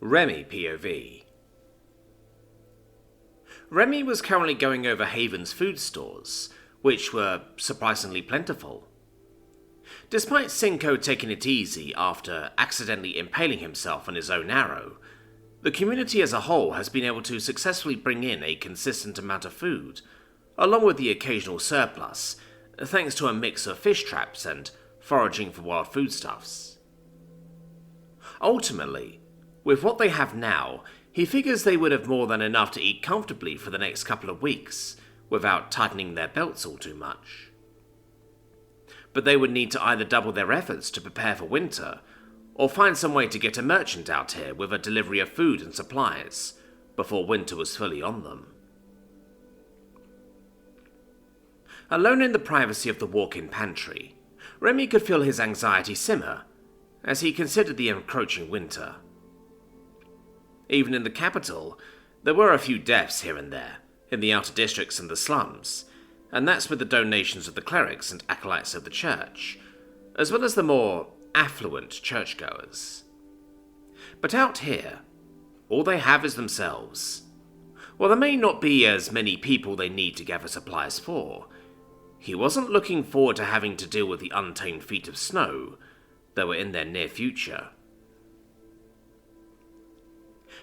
Remy POV. Remy was currently going over Haven's food stores, which were surprisingly plentiful. Despite Cinco taking it easy after accidentally impaling himself on his own arrow, the community as a whole has been able to successfully bring in a consistent amount of food, along with the occasional surplus, thanks to a mix of fish traps and foraging for wild foodstuffs. Ultimately, with what they have now, he figures they would have more than enough to eat comfortably for the next couple of weeks, without tightening their belts all too much. But they would need to either double their efforts to prepare for winter, or find some way to get a merchant out here with a delivery of food and supplies, before winter was fully on them. Alone in the privacy of the walk-in pantry, Remy could feel his anxiety simmer, as he considered the encroaching winter. Even in the capital, there were a few deaths here and there, in the outer districts and the slums, and that's with the donations of the clerics and acolytes of the church, as well as the more affluent churchgoers. But out here, all they have is themselves. While there may not be as many people they need to gather supplies for, he wasn't looking forward to having to deal with the untamed feet of snow that were in their near future.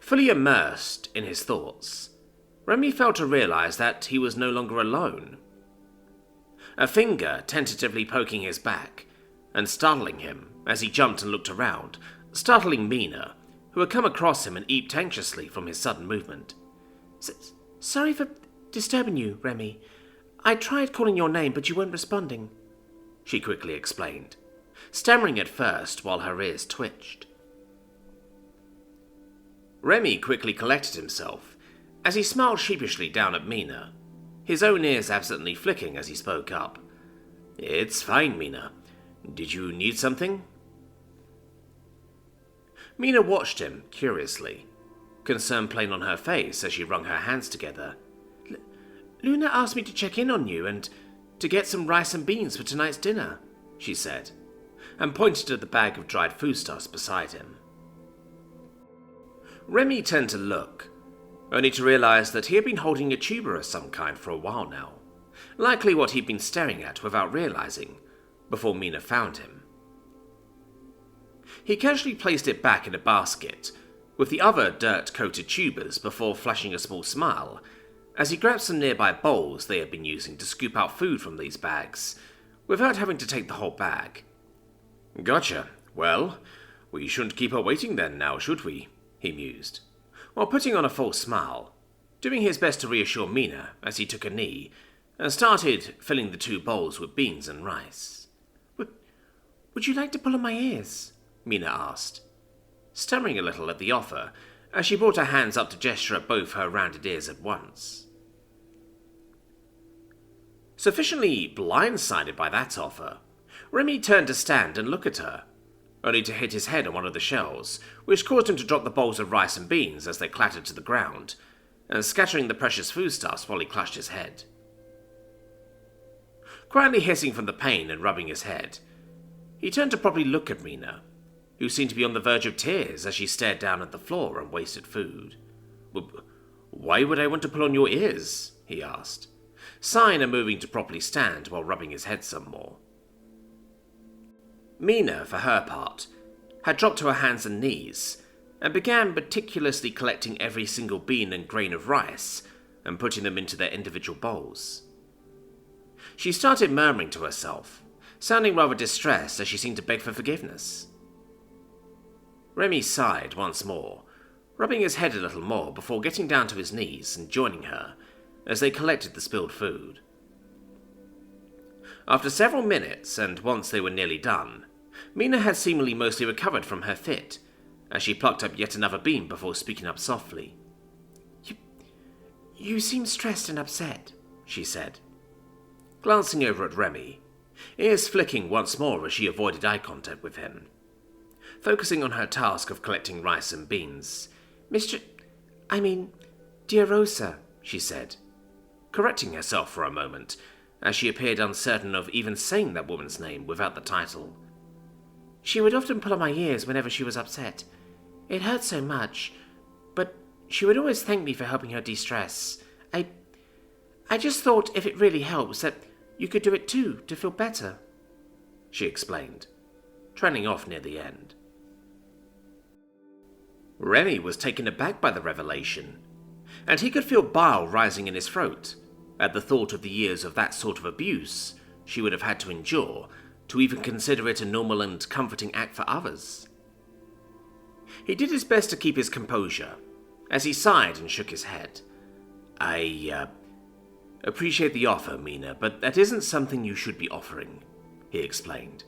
Fully immersed in his thoughts, Remy failed to realize that he was no longer alone. A finger tentatively poking his back, and startling him as he jumped and looked around, startling Mina, who had come across him and eeped anxiously from his sudden movement. Sorry for disturbing you, Remy. I tried calling your name, but you weren't responding, she quickly explained, stammering at first while her ears twitched. Remy quickly collected himself as he smiled sheepishly down at Mina, his own ears absently flicking as he spoke up. It's fine, Mina. Did you need something? Mina watched him curiously, concern plain on her face as she wrung her hands together. Luna asked me to check in on you and to get some rice and beans for tonight's dinner, she said, and pointed to the bag of dried foodstuffs beside him. Remy turned to look, only to realize that he had been holding a tuber of some kind for a while now, likely what he'd been staring at without realizing, before Mina found him. He casually placed it back in a basket, with the other dirt-coated tubers before flashing a small smile, as he grabbed some nearby bowls they had been using to scoop out food from these bags, without having to take the whole bag. Gotcha. Well, we shouldn't keep her waiting then now, should we? He mused, while putting on a false smile, doing his best to reassure Mina as he took a knee and started filling the two bowls with beans and rice. Would you like to pull on my ears? Mina asked, stammering a little at the offer as she brought her hands up to gesture at both her rounded ears at once. Sufficiently blindsided by that offer, Remy turned to stand and look at her, only to hit his head on one of the shells, which caused him to drop the bowls of rice and beans as they clattered to the ground, and scattering the precious foodstuffs while he clutched his head. Quietly hissing from the pain and rubbing his head, he turned to properly look at Mina, who seemed to be on the verge of tears as she stared down at the floor and wasted food. Why would I want to pull on your ears? He asked, sighing and moving to properly stand while rubbing his head some more. Mina, for her part, had dropped to her hands and knees, and began meticulously collecting every single bean and grain of rice and putting them into their individual bowls. She started murmuring to herself, sounding rather distressed as she seemed to beg for forgiveness. Remy sighed once more, rubbing his head a little more before getting down to his knees and joining her as they collected the spilled food. After several minutes, and once they were nearly done, Mina had seemingly mostly recovered from her fit, as she plucked up yet another bean before speaking up softly. You seem stressed and upset, she said, glancing over at Remy, ears flicking once more as she avoided eye contact with him, focusing on her task of collecting rice and beans. Dear Rosa, she said, correcting herself for a moment, as she appeared uncertain of even saying that woman's name without the title. She would often pull on my ears whenever she was upset. It hurt so much, but she would always thank me for helping her de-stress. I just thought if it really helps that you could do it too, to feel better," she explained, trailing off near the end. Remy was taken aback by the revelation, and he could feel bile rising in his throat at the thought of the years of that sort of abuse she would have had to endure to even consider it a normal and comforting act for others. He did his best to keep his composure, as he sighed and shook his head. I appreciate the offer, Mina, but that isn't something you should be offering," he explained,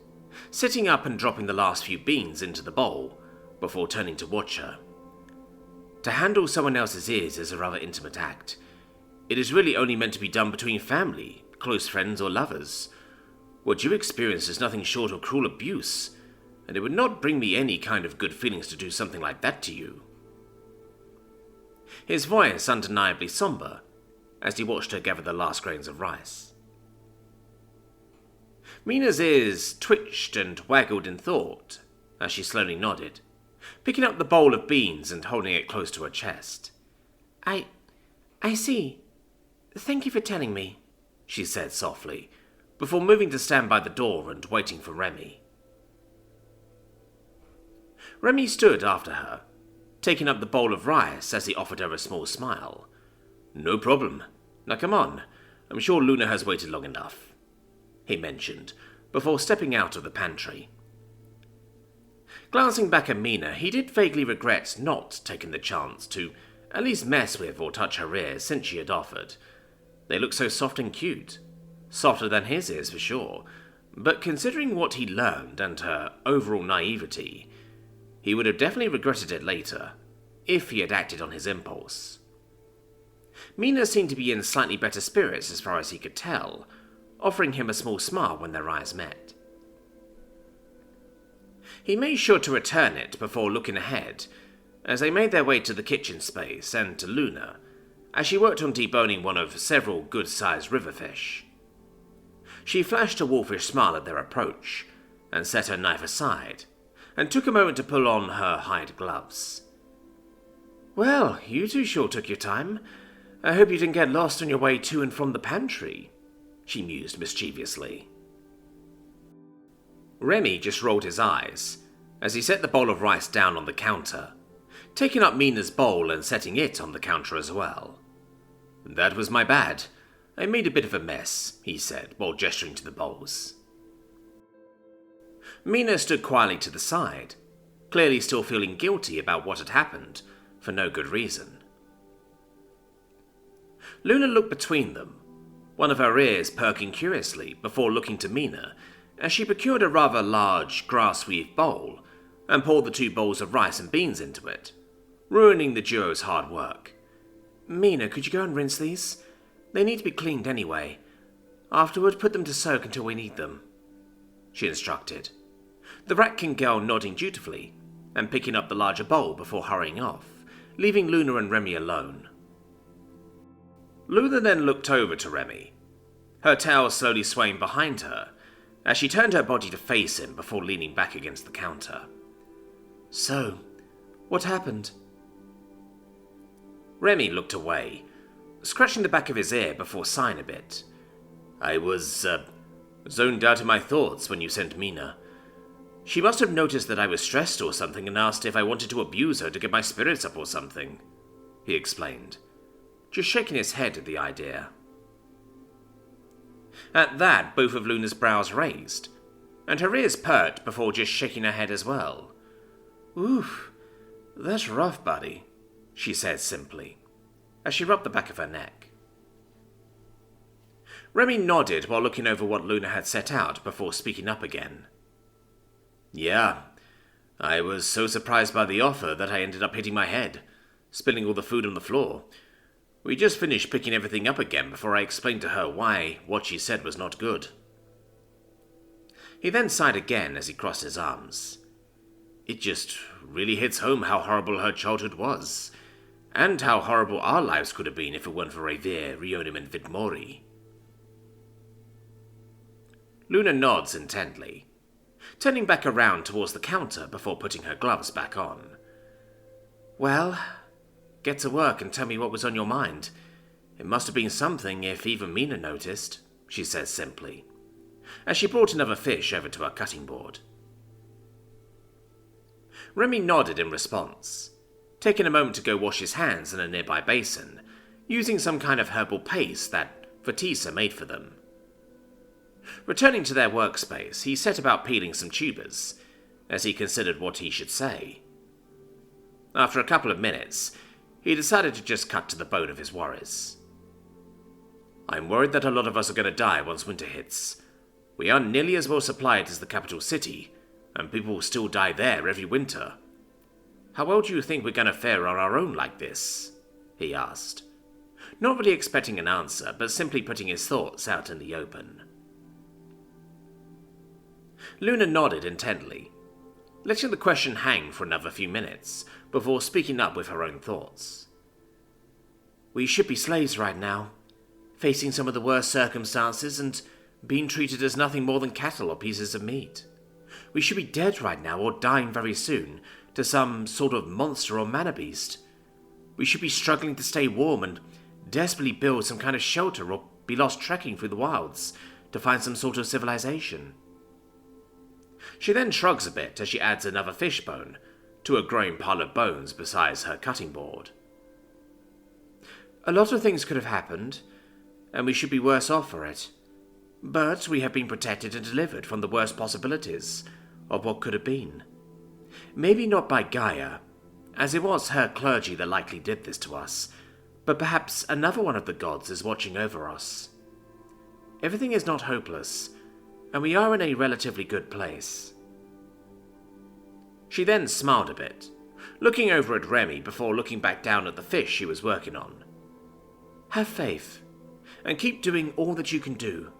sitting up and dropping the last few beans into the bowl before turning to watch her. "To handle someone else's ears is a rather intimate act. It is really only meant to be done between family, close friends, or lovers. What you experienced is nothing short of cruel abuse, and it would not bring me any kind of good feelings to do something like that to you." His voice undeniably somber as he watched her gather the last grains of rice. Mina's ears twitched and waggled in thought as she slowly nodded, picking up the bowl of beans and holding it close to her chest. I see. Thank you for telling me," she said softly, before moving to stand by the door and waiting for Remy. Remy stood after her, taking up the bowl of rice as he offered her a small smile. "No problem. Now come on. I'm sure Luna has waited long enough," he mentioned, before stepping out of the pantry. Glancing back at Mina, he did vaguely regret not taking the chance to at least mess with or touch her ears since she had offered. They looked so soft and cute. Softer than his ears for sure, but considering what he learned and her overall naivety, he would have definitely regretted it later, if he had acted on his impulse. Mina seemed to be in slightly better spirits as far as he could tell, offering him a small smile when their eyes met. He made sure to return it before looking ahead, as they made their way to the kitchen space and to Luna, as she worked on deboning one of several good-sized riverfish. She flashed a wolfish smile at their approach, and set her knife aside, and took a moment to pull on her hide gloves. "Well, you two sure took your time. I hope you didn't get lost on your way to and from the pantry," she mused mischievously. Remy just rolled his eyes, as he set the bowl of rice down on the counter, taking up Mina's bowl and setting it on the counter as well. "That was my bad. I made a bit of a mess," he said, while gesturing to the bowls. Mina stood quietly to the side, clearly still feeling guilty about what had happened, for no good reason. Luna looked between them, one of her ears perking curiously before looking to Mina as she procured a rather large grass-weave bowl and poured the 2 bowls of rice and beans into it, ruining the duo's hard work. "Mina, could you go and rinse these? They need to be cleaned anyway. Afterward, put them to soak until we need them," she instructed, the Ratkin girl nodding dutifully and picking up the larger bowl before hurrying off, leaving Luna and Remy alone. Luna then looked over to Remy, her tail slowly swaying behind her as she turned her body to face him before leaning back against the counter. "So, what happened?" Remy looked away, scratching the back of his ear before sighing a bit. "I was, zoned out in my thoughts when you sent Mina. She must have noticed that I was stressed or something and asked if I wanted to abuse her to get my spirits up or something," he explained, just shaking his head at the idea. At that, both of Luna's brows raised, and her ears perked before just shaking her head as well. "Oof, that's rough, buddy," she said simply, as she rubbed the back of her neck. Remy nodded while looking over what Luna had set out before speaking up again. "Yeah, I was so surprised by the offer that I ended up hitting my head, spilling all the food on the floor. We just finished picking everything up again before I explained to her why what she said was not good." He then sighed again as he crossed his arms. "It just really hits home how horrible her childhood was, and how horrible our lives could have been if it weren't for Revere, Rionim, and Vidmori." Luna nods intently, turning back around towards the counter before putting her gloves back on. Well, get to work and tell me what was on your mind. It must have been something if even Mina noticed, she says simply, as she brought another fish over to her cutting board. Remy nodded in response, taking a moment to go wash his hands in a nearby basin, using some kind of herbal paste that Fatisa made for them. Returning to their workspace, he set about peeling some tubers, as he considered what he should say. After a couple of minutes, he decided to just cut to the bone of his worries. I'm worried that a lot of us are going to die once winter hits. We aren't nearly as well supplied as the capital city, and people will still die there every winter. How well do you think we're going to fare on our own like this? He asked, not really expecting an answer, but simply putting his thoughts out in the open. Luna nodded intently, letting the question hang for another few minutes before speaking up with her own thoughts. We should be slaves right now, facing some of the worst circumstances and being treated as nothing more than cattle or pieces of meat. We should be dead right now or dying very soon to some sort of monster or mana beast. We should be struggling to stay warm and desperately build some kind of shelter or be lost trekking through the wilds to find some sort of civilization. She then shrugs a bit as she adds another fish bone to a growing pile of bones beside her cutting board. A lot of things could have happened, and we should be worse off for it. But we have been protected and delivered from the worst possibilities of what could have been. Maybe not by Gaia, as it was her clergy that likely did this to us, but perhaps another one of the gods is watching over us. Everything is not hopeless, and we are in a relatively good place. She then smiled a bit, looking over at Remy before looking back down at the fish she was working on. Have faith, and keep doing all that you can do.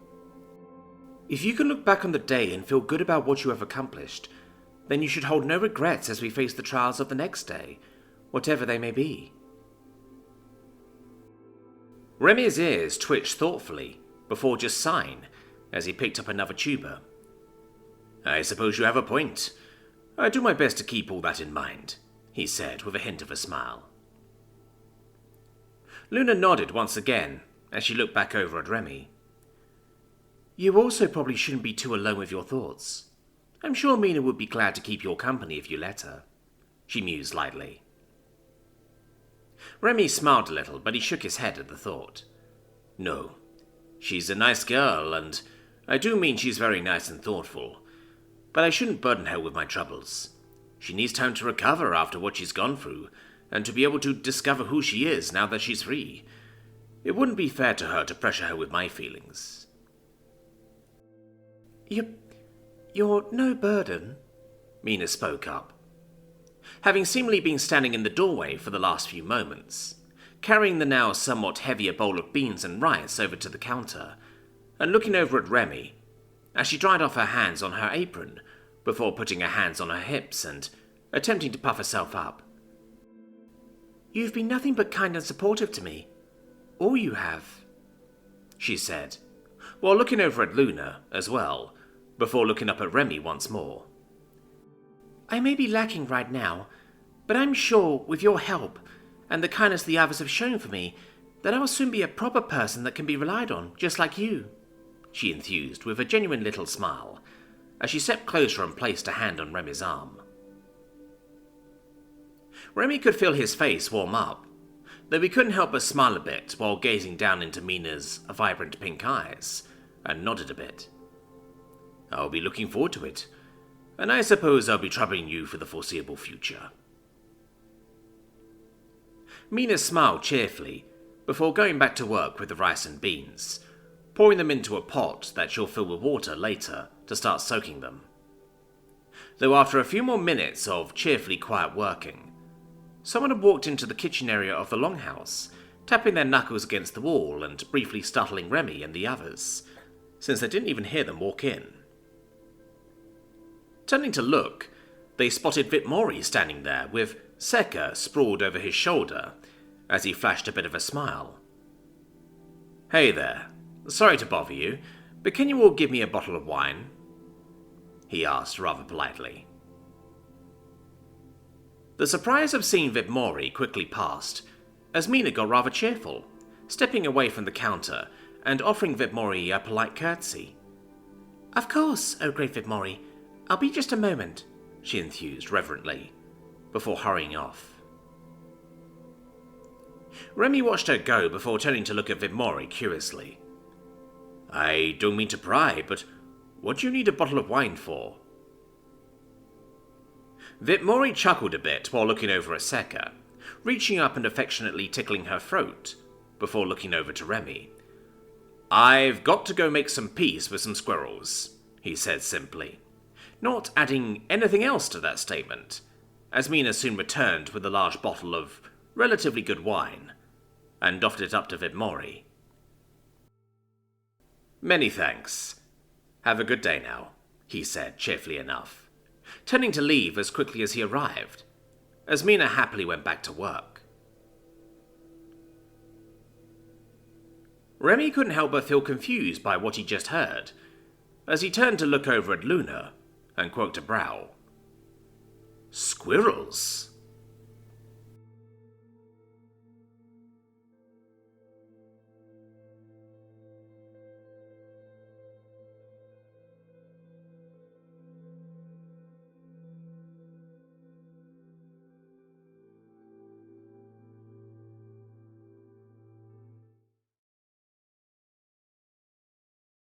If you can look back on the day and feel good about what you have accomplished, then you should hold no regrets as we face the trials of the next day, whatever they may be. Remy's ears twitched thoughtfully before just sighing as he picked up another tuber. I suppose you have a point. I do my best to keep all that in mind, he said with a hint of a smile. Luna nodded once again as she looked back over at Remy. You also probably shouldn't be too alone with your thoughts. I'm sure Mina would be glad to keep your company if you let her, she mused lightly. Remy smiled a little, but he shook his head at the thought. No, she's a nice girl, and I do mean she's very nice and thoughtful, but I shouldn't burden her with my troubles. She needs time to recover after what she's gone through, and to be able to discover who she is now that she's free. It wouldn't be fair to her to pressure her with my feelings. You're no burden, Mina spoke up, having seemingly been standing in the doorway for the last few moments, carrying the now somewhat heavier bowl of beans and rice over to the counter, and looking over at Remy as she dried off her hands on her apron before putting her hands on her hips and attempting to puff herself up. You've been nothing but kind and supportive to me. All you have, she said, while looking over at Luna as well, before looking up at Remy once more. I may be lacking right now, but I'm sure with your help and the kindness the others have shown for me that I will soon be a proper person that can be relied on, just like you, she enthused with a genuine little smile as she stepped closer and placed a hand on Remy's arm. Remy could feel his face warm up, though he couldn't help but smile a bit while gazing down into Mina's vibrant pink eyes, and nodded a bit. I'll be looking forward to it, and I suppose I'll be troubling you for the foreseeable future. Mina smiled cheerfully before going back to work with the rice and beans, pouring them into a pot that she'll fill with water later to start soaking them. Though after a few more minutes of cheerfully quiet working, someone had walked into the kitchen area of the longhouse, tapping their knuckles against the wall and briefly startling Remy and the others, since they didn't even hear them walk in. Turning to look, they spotted Vitmori standing there with Seka sprawled over his shoulder as he flashed a bit of a smile. Hey there, sorry to bother you, but can you all give me a bottle of wine? He asked rather politely. The surprise of seeing Vipmori quickly passed, as Mina got rather cheerful, stepping away from the counter and offering Vipmori a polite curtsy. Of course, oh great Vipmori. I'll be just a moment, she enthused reverently, before hurrying off. Remy watched her go before turning to look at Vipmori curiously. I don't mean to pry, but what do you need a bottle of wine for? Vipmori chuckled a bit while looking over at Seka, reaching up and affectionately tickling her throat, before looking over to Remy. I've got to go make some peace with some squirrels, he said simply, not adding anything else to that statement, as Mina soon returned with a large bottle of relatively good wine, and offered it up to Vipmori. Many thanks. Have a good day now, he said cheerfully enough, turning to leave as quickly as he arrived, as Mina happily went back to work. Remy couldn't help but feel confused by what he just heard, as he turned to look over at Luna and quoked a brow. Squirrels?